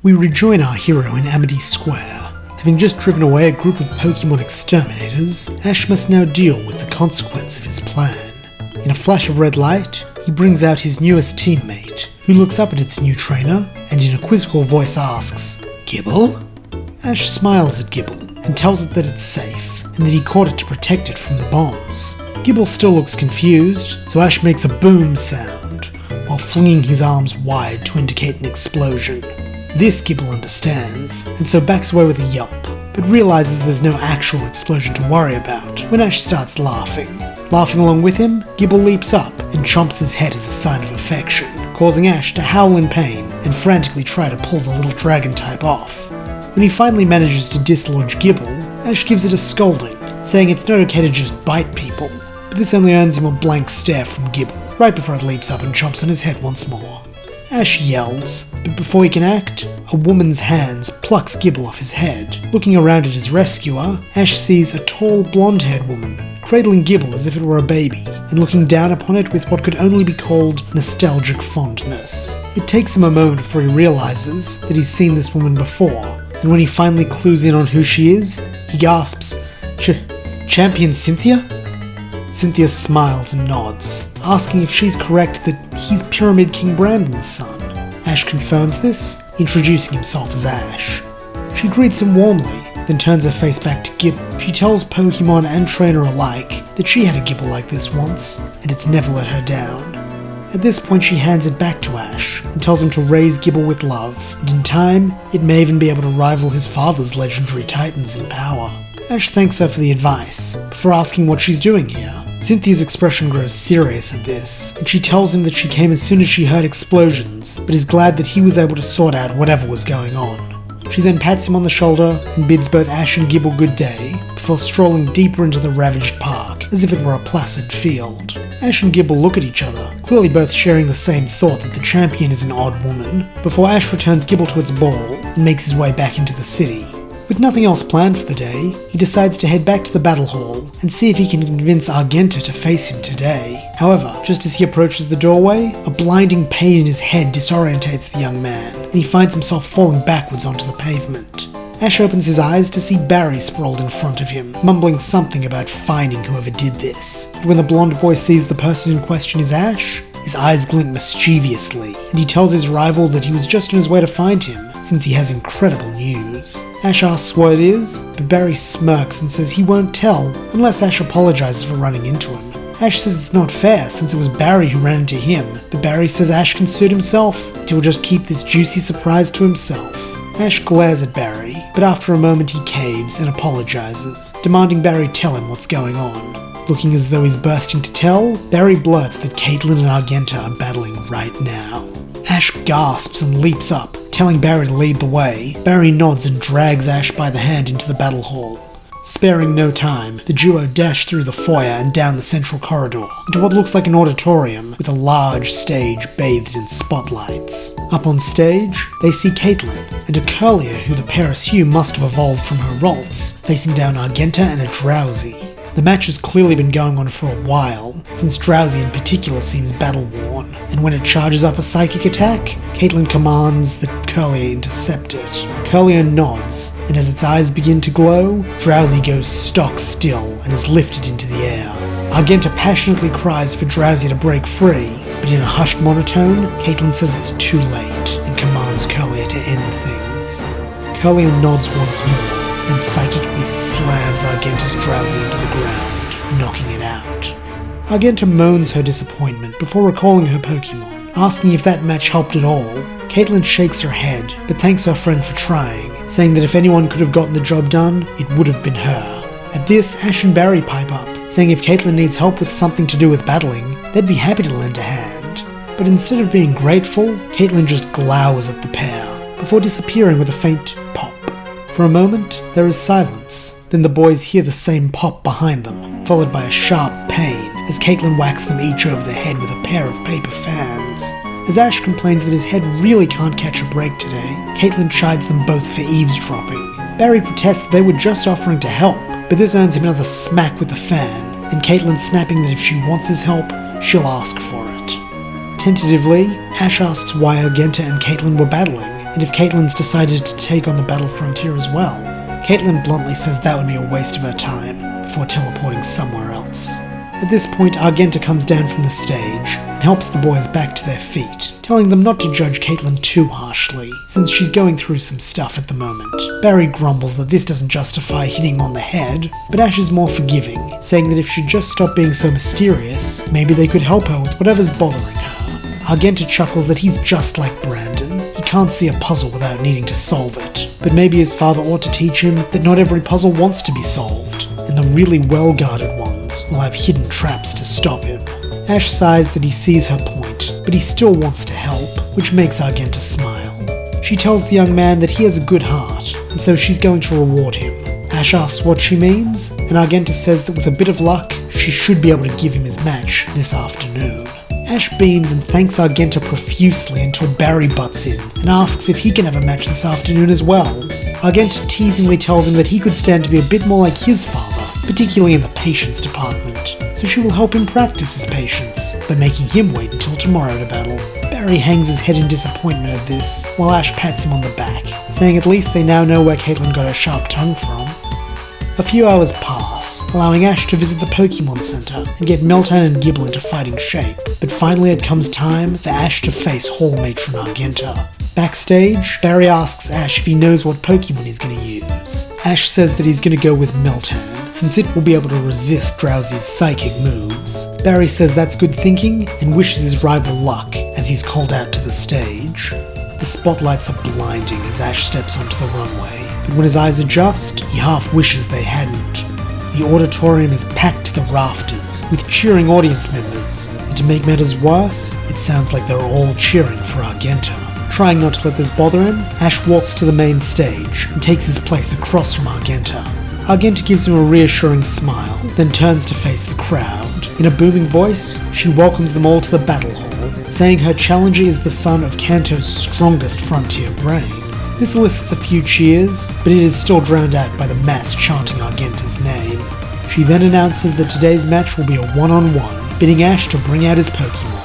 We rejoin our hero in Amity Square. Having just driven away a group of Pokemon exterminators, Ash must now deal with the consequence of his plan. In a flash of red light, he brings out his newest teammate, who looks up at its new trainer and in a quizzical voice asks, "Gible?" Ash smiles at Gible and tells it that it's safe, and that he caught it to protect it from the bombs. Gible still looks confused, so Ash makes a boom sound, while flinging his arms wide to indicate an explosion. This Gible understands, and so backs away with a yelp, but realizes there's no actual explosion to worry about when Ash starts laughing. Laughing along with him, Gible leaps up and chomps his head as a sign of affection, causing Ash to howl in pain and frantically try to pull the little dragon type off. When he finally manages to dislodge Gible, Ash gives it a scolding, saying it's not okay to just bite people, but this only earns him a blank stare from Gible, right before it leaps up and chomps on his head once more. Ash yells, but before he can act, a woman's hands plucks Gible off his head. Looking around at his rescuer, Ash sees a tall, blonde-haired woman cradling Gible as if it were a baby, and looking down upon it with what could only be called nostalgic fondness. It takes him a moment before he realizes that he's seen this woman before, and when he finally clues in on who she is, he gasps, Champion Cynthia? Cynthia smiles and nods, asking if she's correct that he's Pyramid King Brandon's son. Ash confirms this, introducing himself as Ash. She greets him warmly, then turns her face back to Gible. She tells Pokemon and trainer alike that she had a Gible like this once, and it's never let her down. At this point she hands it back to Ash, and tells him to raise Gible with love, and in time, it may even be able to rival his father's legendary titans in power. Ash thanks her for the advice, before asking what she's doing here. Cynthia's expression grows serious at this, and she tells him that she came as soon as she heard explosions, but is glad that he was able to sort out whatever was going on. She then pats him on the shoulder and bids both Ash and Gible good day, before strolling deeper into the ravaged park, as if it were a placid field. Ash and Gible look at each other, clearly both sharing the same thought that the champion is an odd woman, before Ash returns Gible to its ball and makes his way back into the city. With nothing else planned for the day, he decides to head back to the battle hall and see if he can convince Argenta to face him today. However, just as he approaches the doorway, a blinding pain in his head disorientates the young man, and he finds himself falling backwards onto the pavement. Ash opens his eyes to see Barry sprawled in front of him, mumbling something about finding whoever did this. But when the blonde boy sees the person in question is Ash, his eyes glint mischievously, and he tells his rival that he was just on his way to find him, since he has incredible news. Ash asks what it is, but Barry smirks and says he won't tell unless Ash apologizes for running into him. Ash says it's not fair since it was Barry who ran into him, but Barry says Ash can suit himself and he will just keep this juicy surprise to himself. Ash glares at Barry, but after a moment he caves and apologizes, demanding Barry tell him what's going on. Looking as though he's bursting to tell, Barry blurts that Caitlin and Argenta are battling right now. Ash gasps and leaps up, telling Barry to lead the way. Barry nods and drags Ash by the hand into the battle hall. Sparing no time, the duo dash through the foyer and down the central corridor, into what looks like an auditorium with a large stage bathed in spotlights. Up on stage, they see Caitlin, and a Curlier who the pair assume must have evolved from her Ralts, facing down Argenta and a Drowsy. The match has clearly been going on for a while, since Drowsy in particular seems battle-worn, and when it charges up a psychic attack, Caitlin commands that Curlier intercept it. Curlier nods, and as its eyes begin to glow, Drowsy goes stock still and is lifted into the air. Argenta passionately cries for Drowsy to break free, but in a hushed monotone, Caitlin says it's too late and commands Curlier to end things. Curlier nods once more, and psychically slams Argenta's Drowsy into the ground, knocking it out. Argenta moans her disappointment before recalling her Pokemon, asking if that match helped at all. Caitlin shakes her head, but thanks her friend for trying, saying that if anyone could have gotten the job done, it would have been her. At this, Ash and Barry pipe up, saying if Caitlin needs help with something to do with battling, they'd be happy to lend a hand. But instead of being grateful, Caitlin just glowers at the pair, before disappearing with a faint pop. For a moment, there is silence. Then the boys hear the same pop behind them, followed by a sharp pain, as Caitlin whacks them each over the head with a pair of paper fans. As Ash complains that his head really can't catch a break today, Caitlin chides them both for eavesdropping. Barry protests that they were just offering to help, but this earns him another smack with the fan, and Caitlin snapping that if she wants his help, she'll ask for it. Tentatively, Ash asks why Argenta and Caitlin were battling, and if Caitlyn's decided to take on the battle frontier as well. Caitlyn bluntly says that would be a waste of her time, before teleporting somewhere else. At this point, Argenta comes down from the stage and helps the boys back to their feet, telling them not to judge Caitlyn too harshly, since she's going through some stuff at the moment. Barry grumbles that this doesn't justify hitting him on the head, but Ash is more forgiving, saying that if she'd just stop being so mysterious, maybe they could help her with whatever's bothering her. Argenta chuckles that he's just like Brandon. He can't see a puzzle without needing to solve it, but maybe his father ought to teach him that not every puzzle wants to be solved, and the really well-guarded ones will have hidden traps to stop him. Ash sighs that he sees her point, but he still wants to help, which makes Argenta smile. She tells the young man that he has a good heart, and so she's going to reward him. Ash asks what she means, and Argenta says that with a bit of luck, she should be able to give him his match this afternoon. Ash beams and thanks Argenta profusely until Barry butts in and asks if he can have a match this afternoon as well. Argenta teasingly tells him that he could stand to be a bit more like his father, particularly in the patience department, so she will help him practice his patience by making him wait until tomorrow to battle. Barry hangs his head in disappointment at this, while Ash pats him on the back, saying at least they now know where Caitlyn got her sharp tongue from. A few hours pass, allowing Ash to visit the Pokemon Center and get Meltan and Gible into fighting shape, but finally it comes time for Ash to face Hall Matron Argenta. Backstage, Barry asks Ash if he knows what Pokemon he's going to use. Ash says that he's going to go with Meltan, since it will be able to resist Drowsy's psychic moves. Barry says that's good thinking and wishes his rival luck as he's called out to the stage. The spotlights are blinding as Ash steps onto the runway, but when his eyes adjust, he half wishes they hadn't. The auditorium is packed to the rafters with cheering audience members, and to make matters worse, it sounds like they're all cheering for Argenta. Trying not to let this bother him, Ash walks to the main stage and takes his place across from Argenta. Argenta gives him a reassuring smile, then turns to face the crowd. In a booming voice, she welcomes them all to the battle hall, saying her challenger is the son of Kanto's strongest frontier brain. This elicits a few cheers, but it is still drowned out by the mass chanting Argenta's name. She then announces that today's match will be a one-on-one, bidding Ash to bring out his Pokemon.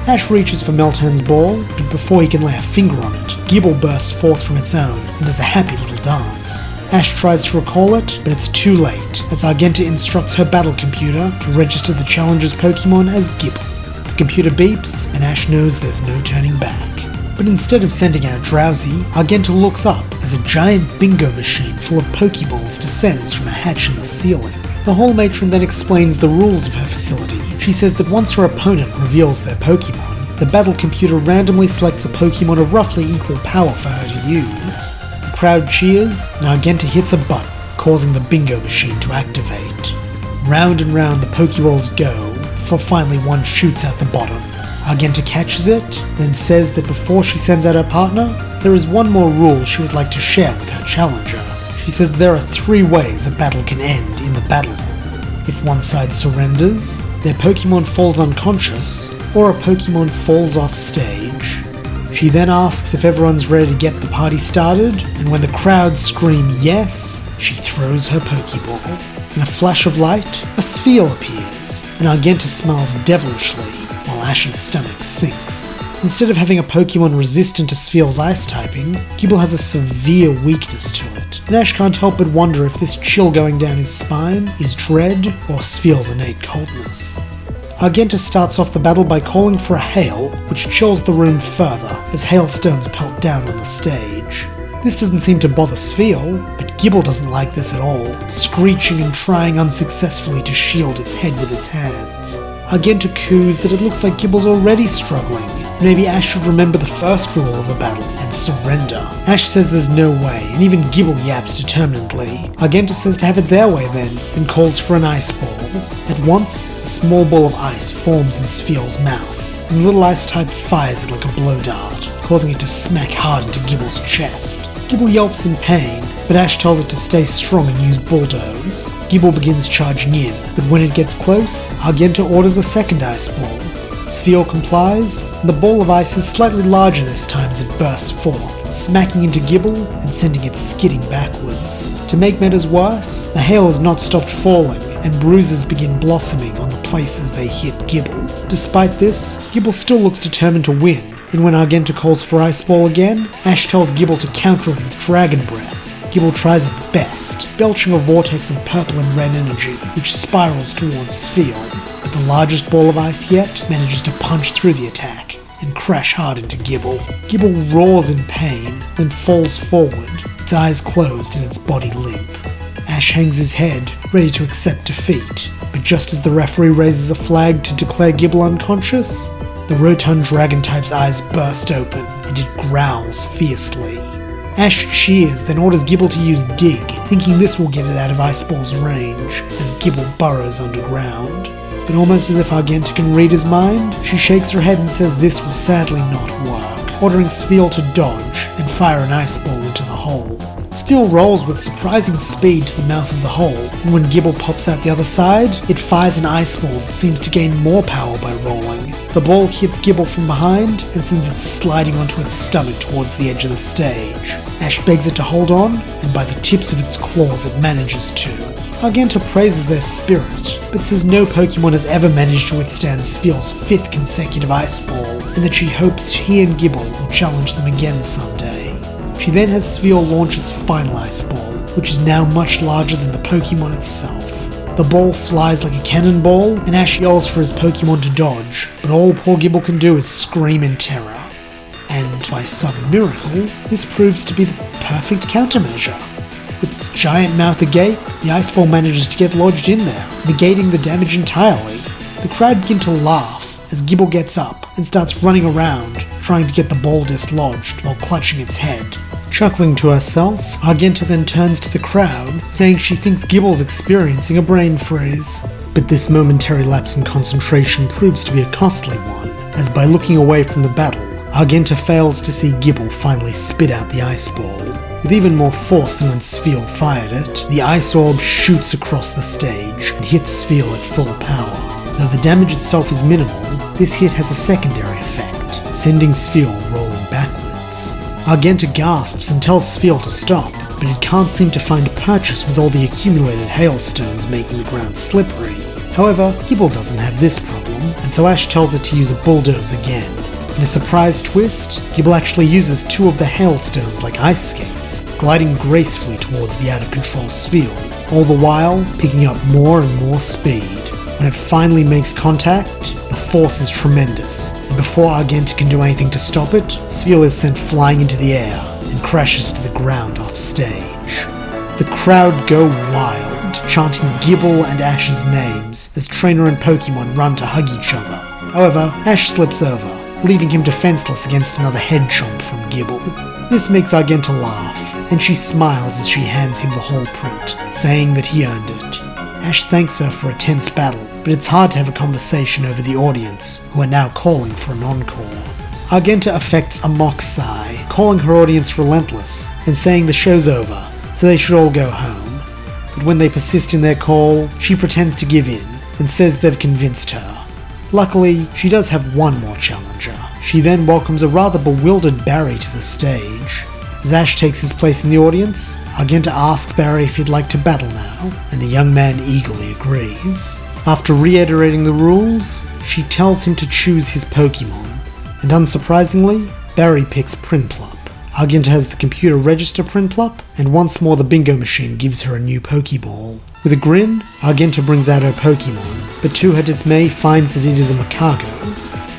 Ash reaches for Meltan's ball, but before he can lay a finger on it, Gible bursts forth from its own and does a happy little dance. Ash tries to recall it, but it's too late, as Argenta instructs her battle computer to register the challenger's Pokemon as Gible. The computer beeps, and Ash knows there's no turning back. But instead of sending out Drowsy, Argenta looks up as a giant bingo machine full of Pokeballs descends from a hatch in the ceiling. The Hall Matron then explains the rules of her facility. She says that once her opponent reveals their Pokemon, the battle computer randomly selects a Pokemon of roughly equal power for her to use. The crowd cheers, and Argenta hits a button, causing the bingo machine to activate. Round and round the Pokeballs go, before finally one shoots out the bottom. Argenta catches it, then says that before she sends out her partner, there is one more rule she would like to share with her challenger. She says there are 3 ways a battle can end in the battle hall. If one side surrenders, their Pokemon falls unconscious, or a Pokemon falls off stage. She then asks if everyone's ready to get the party started, and when the crowd scream yes, she throws her Pokeball. In a flash of light, a Sphere appears, and Argenta smiles devilishly, while Ash's stomach sinks. Instead of having a Pokemon resistant to Sphere's ice typing, Gible has a severe weakness to it, and Ash can't help but wonder if this chill going down his spine is dread or Sphere's innate coldness. Argenta starts off the battle by calling for a hail, which chills the room further as hailstones pelt down on the stage. This doesn't seem to bother Sphere, but Gible doesn't like this at all, screeching and trying unsuccessfully to shield its head with its hands. Argenta coos that it looks like Gible's already struggling, and maybe Ash should remember the first rule of the battle and surrender. Ash says there's no way, and even Gible yaps determinedly. Argenta says to have it their way then, and calls for an ice ball. At once, a small ball of ice forms in Sphere's mouth, and the little ice type fires it like a blow dart, causing it to smack hard into Gible's chest. Gible yelps in pain, but Ash tells it to stay strong and use Bulldoze. Gible begins charging in, but when it gets close, Argenta orders a second ice ball. Sphere complies, and the ball of ice is slightly larger this time as it bursts forth, smacking into Gible and sending it skidding backwards. To make matters worse, the hail has not stopped falling, and bruises begin blossoming on the places they hit Gible. Despite this, Gible still looks determined to win, and when Argenta calls for Ice Ball again, Ash tells Gible to counter it with Dragon Breath. Gible tries its best, belching a vortex of purple and red energy, which spirals towards Sphere, but the largest ball of ice yet manages to punch through the attack and crash hard into Gible. Gible roars in pain, then falls forward, its eyes closed and its body limp. Ash hangs his head, ready to accept defeat, but just as the referee raises a flag to declare Gible unconscious, the rotund dragon-type's eyes burst open, and it growls fiercely. Ash cheers, then orders Gible to use Dig, thinking this will get it out of Ice Ball's range, as Gible burrows underground. But almost as if Argenta can read his mind, she shakes her head and says this will sadly not work, ordering Sphere to dodge and fire an Ice Ball into the hole. Sphere rolls with surprising speed to the mouth of the hole, and when Gible pops out the other side, it fires an Ice Ball that seems to gain more power by rolling. The ball hits Gible from behind and sends it sliding onto its stomach towards the edge of the stage. Ash begs it to hold on, and by the tips of its claws it manages to. Argenta praises their spirit, but says no Pokemon has ever managed to withstand Sphere's 5th consecutive Ice Ball, and that she hopes he and Gible will challenge them again someday. She then has Sphere launch its final Ice Ball, which is now much larger than the Pokemon itself. The ball flies like a cannonball, and Ash yells for his Pokemon to dodge, but all poor Gible can do is scream in terror. And by some miracle, this proves to be the perfect countermeasure. With its giant mouth agape, the Ice Ball manages to get lodged in there, negating the damage entirely. The crowd begin to laugh as Gible gets up and starts running around, trying to get the ball dislodged while clutching its head. Chuckling to herself, Argenta then turns to the crowd, saying she thinks Gible's experiencing a brain freeze. But this momentary lapse in concentration proves to be a costly one, as by looking away from the battle, Argenta fails to see Gible finally spit out the Ice Ball. With even more force than when Sphere fired it, the Ice Orb shoots across the stage and hits Sphere at full power. Though the damage itself is minimal, this hit has a secondary effect, sending Sphere rolling backwards. Argenta gasps and tells Sphere to stop, but it can't seem to find a purchase with all the accumulated hailstones making the ground slippery. However, Gible doesn't have this problem, and so Ash tells it to use a bulldoze again. In a surprise twist, Gible actually uses 2 of the hailstones like ice skates, gliding gracefully towards the out-of-control Sphere, all the while picking up more and more speed. When it finally makes contact, the force is tremendous, and before Argenta can do anything to stop it, Sphere is sent flying into the air and crashes to the ground off stage. The crowd go wild, chanting Gible and Ash's names as trainer and Pokemon run to hug each other. However, Ash slips over, leaving him defenseless against another head chomp from Gible. This makes Argenta laugh, and she smiles as she hands him the hall print, saying that he earned it. Ash thanks her for a tense battle, but it's hard to have a conversation over the audience, who are now calling for an encore. Argenta affects a mock sigh, calling her audience relentless, and saying the show's over, so they should all go home. But when they persist in their call, she pretends to give in, and says they've convinced her. Luckily, she does have one more challenger. She then welcomes a rather bewildered Barry to the stage. As Ash takes his place in the audience, Argenta asks Barry if he'd like to battle now, and the young man eagerly agrees. After reiterating the rules, she tells him to choose his Pokemon, and unsurprisingly, Barry picks Prinplup. Argenta has the computer register Prinplup, and once more the bingo machine gives her a new Pokeball. With a grin, Argenta brings out her Pokemon, but to her dismay finds that it is a Macago.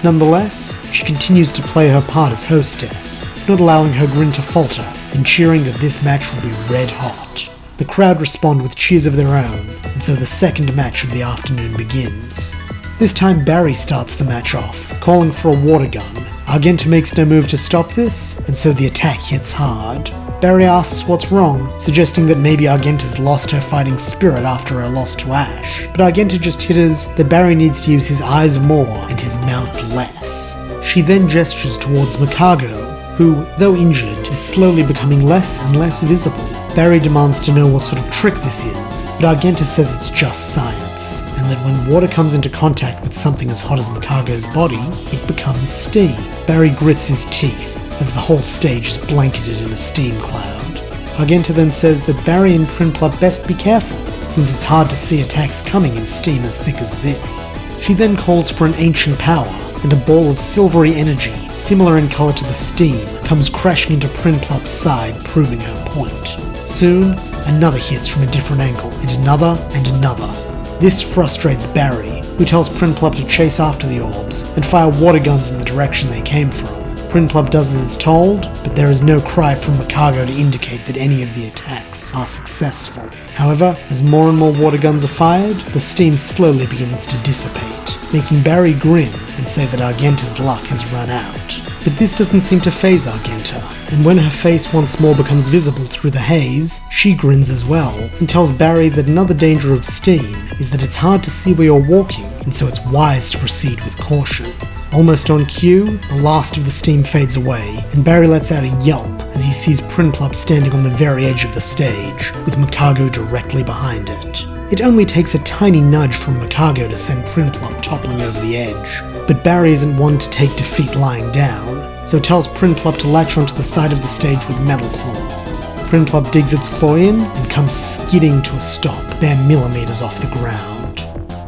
Nonetheless, she continues to play her part as hostess, not allowing her grin to falter, and cheering that this match will be red hot. The crowd respond with cheers of their own, and so the second match of the afternoon begins. This time Barry starts the match off, calling for a water gun. Argenta makes no move to stop this, and so the attack hits hard. Barry asks what's wrong, suggesting that maybe Argenta's lost her fighting spirit after her loss to Ash. But Argenta just hitters that Barry needs to use his eyes more and his mouth less. She then gestures towards Macago, who, though injured, is slowly becoming less and less visible. Barry demands to know what sort of trick this is, but Argenta says it's just science, and that when water comes into contact with something as hot as Macago's body, it becomes steam. Barry grits his teeth, as the whole stage is blanketed in a steam cloud. Argenta then says that Barry and Prinplup best be careful, since it's hard to see attacks coming in steam as thick as this. She then calls for an ancient power, and a ball of silvery energy, similar in colour to the steam, comes crashing into Prinplup's side, proving her point. Soon, another hits from a different angle, and another, and another. This frustrates Barry, who tells Prinplup to chase after the orbs and fire water guns in the direction they came from. Prinplup does as it's told, but there is no cry from Makago to indicate that any of the attacks are successful. However, as more and more water guns are fired, the steam slowly begins to dissipate, making Barry grin and say that Argenta's luck has run out. But this doesn't seem to faze Argenta, and when her face once more becomes visible through the haze, she grins as well, and tells Barry that another danger of steam is that it's hard to see where you're walking, and so it's wise to proceed with caution. Almost on cue, the last of the steam fades away, and Barry lets out a yelp as he sees Prinplup standing on the very edge of the stage, with Makago directly behind it. It only takes a tiny nudge from Makago to send Prinplup toppling over the edge, but Barry isn't one to take defeat lying down, so tells Prinplup to latch onto the side of the stage with Metal Claw. Prinplup digs its claw in and comes skidding to a stop, bare millimeters off the ground.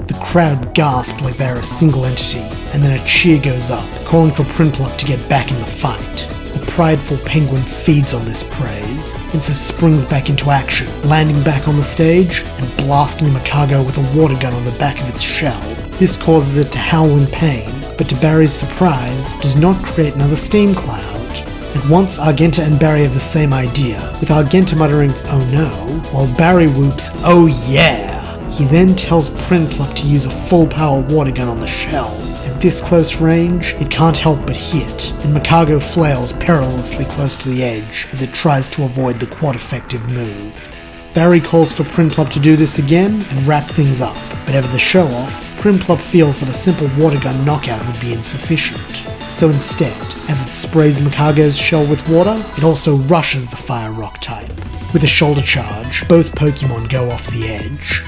The crowd gasp like they're a single entity, and then a cheer goes up, calling for Prinplup to get back in the fight. The prideful penguin feeds on this praise, and so springs back into action, landing back on the stage and blasting Makago with a water gun on the back of its shell. This causes it to howl in pain, but to Barry's surprise, does not create another steam cloud. At once, Argenta and Barry have the same idea, with Argenta muttering, "Oh no," while Barry whoops, "Oh yeah!" He then tells Prinplup to use a full-power water gun on the shell. At this close range, it can't help but hit, and Makago flails perilously close to the edge as it tries to avoid the quad-effective move. Barry calls for Prinplup to do this again and wrap things up, but over the show-off, Prinplup feels that a simple water gun knockout would be insufficient. So instead, as it sprays Makago's shell with water, it also rushes the fire rock type. With a shoulder charge, both Pokemon go off the edge.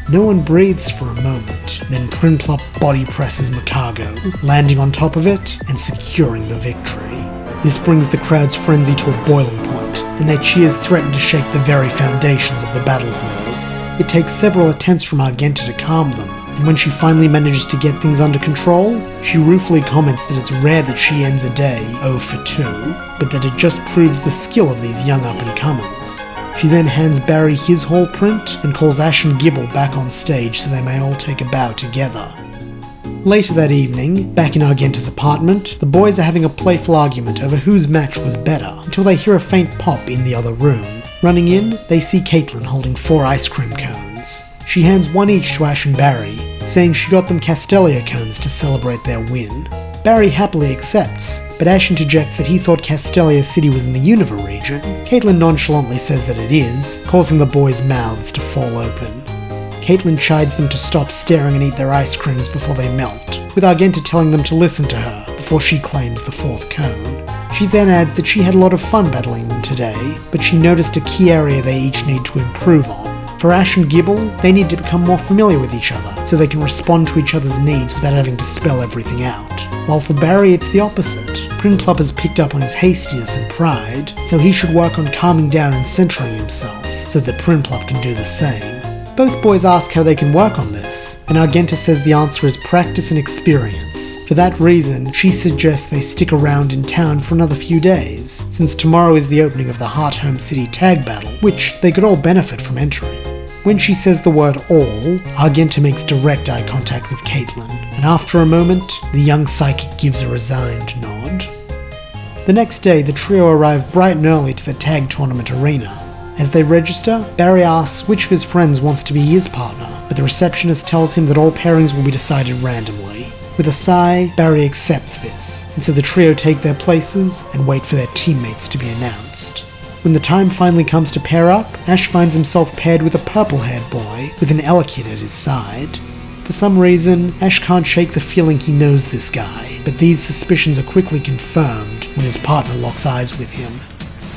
No one breathes for a moment, then Prinplup body presses Makago, landing on top of it and securing the victory. This brings the crowd's frenzy to a boiling point, and their cheers threaten to shake the very foundations of the battle hall. It takes several attempts from Argenta to calm them, and when she finally manages to get things under control, she ruefully comments that it's rare that she ends a day 0 for 2, but that it just proves the skill of these young up-and-comers. She then hands Barry his hall print and calls Ash and Gible back on stage so they may all take a bow together. Later that evening, back in Argenta's apartment, the boys are having a playful argument over whose match was better, until they hear a faint pop in the other room. Running in, they see Caitlin holding 4 ice cream cones. She hands one each to Ash and Barry, saying she got them Castelia cones to celebrate their win. Barry happily accepts, but Ash interjects that he thought Castelia City was in the Unova region. Caitlin nonchalantly says that it is, causing the boys' mouths to fall open. Caitlin chides them to stop staring and eat their ice creams before they melt, with Argenta telling them to listen to her before she claims the 4th cone. She then adds that she had a lot of fun battling them today, but she noticed a key area they each need to improve on. For Ash and Gible, they need to become more familiar with each other, so they can respond to each other's needs without having to spell everything out. While for Barry it's the opposite. Prinplup has picked up on his hastiness and pride, so he should work on calming down and centering himself, so that Prinplup can do the same. Both boys ask how they can work on this, and Argenta says the answer is practice and experience. For that reason, she suggests they stick around in town for another few days, since tomorrow is the opening of the Heart Home City tag battle, which they could all benefit from entering. When she says the word all, Argenta makes direct eye contact with Caitlin, and after a moment, the young psychic gives a resigned nod. The next day, the trio arrive bright and early to the tag tournament arena. As they register, Barry asks which of his friends wants to be his partner, but the receptionist tells him that all pairings will be decided randomly. With a sigh, Barry accepts this, and so the trio take their places and wait for their teammates to be announced. When the time finally comes to pair up, Ash finds himself paired with a purple-haired boy with an Elekid at his side. For some reason, Ash can't shake the feeling he knows this guy, but these suspicions are quickly confirmed when his partner locks eyes with him.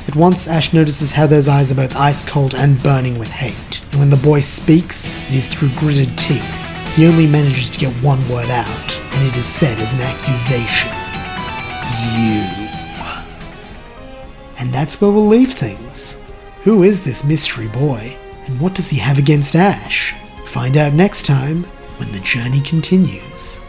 At once, Ash notices how those eyes are both ice-cold and burning with hate, and when the boy speaks, it is through gritted teeth. He only manages to get one word out, and it is said as an accusation. You. And that's where we'll leave things. Who is this mystery boy, and what does he have against Ash? Find out next time when the journey continues.